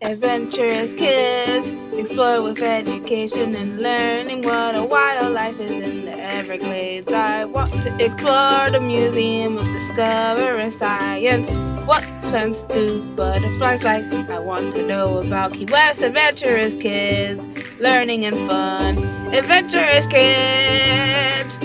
Adventurous kids explore with education and learning what a wildlife is in the Everglades. I want to explore the Museum of Discovery Science. What plants do butterflies like? I want to know about Key West. Adventurous kids, learning and fun. Adventurous kids!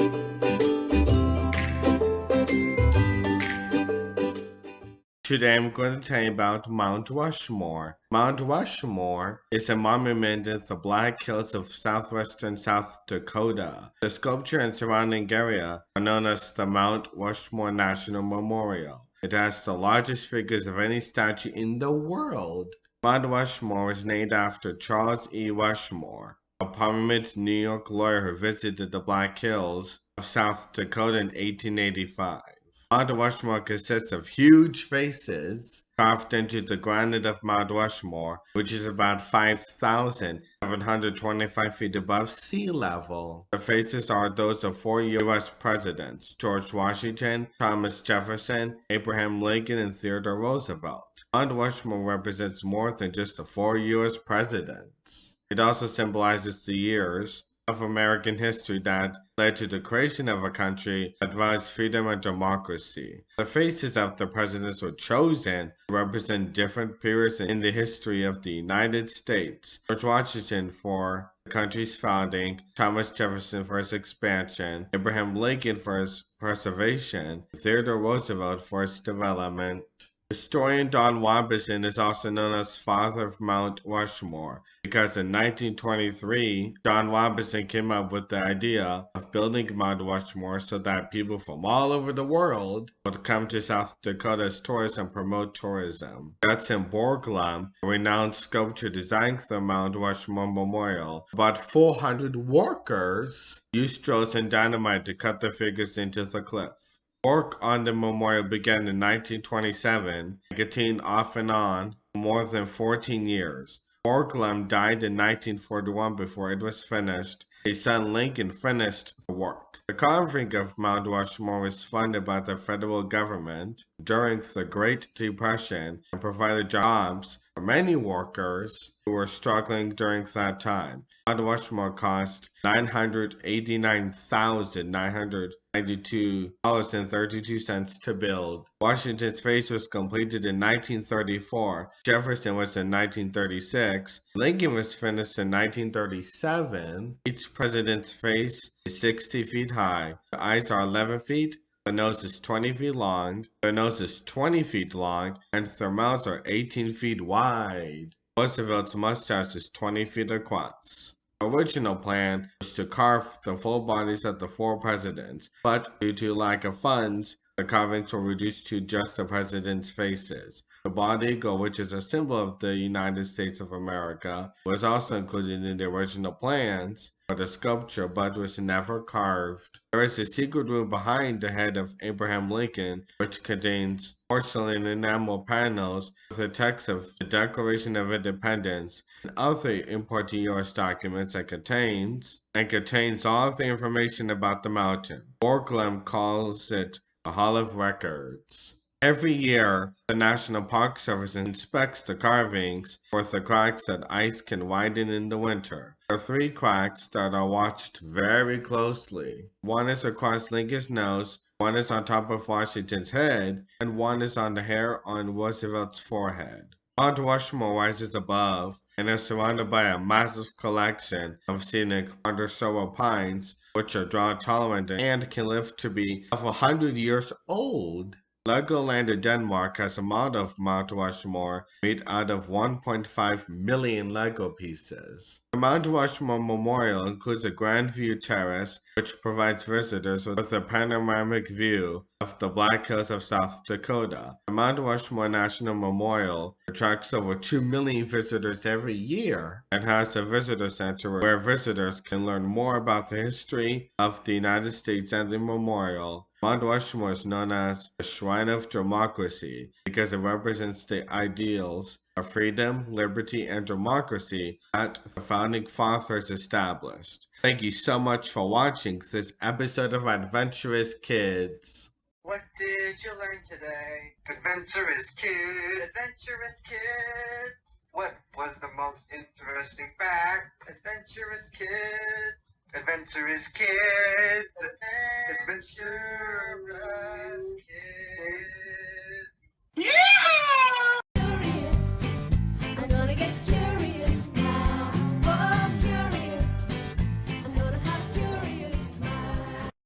Today I'm going to tell you about Mount Rushmore. Mount Rushmore is a monument in the Black Hills of southwestern South Dakota. The sculpture and surrounding area are known as the Mount Rushmore National Memorial. It has the largest figures of any statue in the world. Mount Rushmore was named after Charles E. Rushmore, a prominent New York lawyer who visited the Black Hills of South Dakota in 1885. Mount Rushmore consists of huge faces carved into the granite of Mount Rushmore, which is about 5,725 feet above sea level. The faces are those of 4 U.S. presidents: George Washington, Thomas Jefferson, Abraham Lincoln, and Theodore Roosevelt. Mount Rushmore represents more than just the 4 U.S. presidents. It also symbolizes the years of American history that led to the creation of a country that values freedom and democracy. The faces of the presidents were chosen to represent different periods in the history of the United States. George Washington for the country's founding, Thomas Jefferson for its expansion, Abraham Lincoln for its preservation, and Theodore Roosevelt for its development. Historian Don Wambison is also known as father of Mount Rushmore because in 1923, Don Wambison came up with the idea of building Mount Rushmore so that people from all over the world would come to South Dakota as tourists and promote tourism. Judson Borglum, a renowned sculptor, designed the Mount Rushmore Memorial. About 400 workers used drills and dynamite to cut the figures into the cliff. Work on the memorial began in 1927 and continued off and on for more than 14 years. Borglum died in 1941 before it was finished. His son Lincoln finished the work. The carving of Mount Rushmore was funded by the federal government during the Great Depression and provided jobs for many workers who were struggling during that time. Mount Rushmore cost $989,992.32 to build. Washington's face was completed in 1934. Jefferson was in 1936. Lincoln was finished in 1937. Each president's face is 60 feet high. The eyes are 11 feet. The nose is 20 feet long. Their nose is 20 feet long, and their mouths are 18 feet wide. Roosevelt's mustache is 20 feet across. The original plan was to carve the full bodies of the 4 presidents, but due to lack of funds, the carvings were reduced to just the presidents' faces. The bald eagle, which is a symbol of the United States of America, was also included in the original plans for the sculpture, but was never carved. There is a secret room behind the head of Abraham Lincoln, which contains porcelain enamel panels with the text of the Declaration of Independence and other important U.S. documents that contains all of the information about the mountain. Borglum calls it a Hall of Records. Every year, the National Park Service inspects the carvings for the cracks that ice can widen in the winter. There are 3 cracks that are watched very closely. One is across Lincoln's nose, one is on top of Washington's head, and one is on the hair on Roosevelt's forehead. Mount Rushmore rises above and is surrounded by a massive collection of scenic undersoil pines, which are drought tolerant and can live to be of 100 years old. Legoland in Denmark has a model of Mount Rushmore made out of 1.5 million Lego pieces. The Mount Rushmore Memorial includes a grand view terrace, which provides visitors with a panoramic view of the Black Hills of South Dakota. The Mount Rushmore National Memorial attracts over 2 million visitors every year and has a visitor center where visitors can learn more about the history of the United States and the memorial. Mount Rushmore is known as the Shrine of Democracy because it represents the ideals of freedom, liberty, and democracy that the founding fathers established. Thank you so much for watching this episode of Adventurous Kids. What did you learn today? Adventurous Kids. Adventurous Kids. What Interesting fact, Adventurous Kids. Adventurous Kids. Adventurous Kids.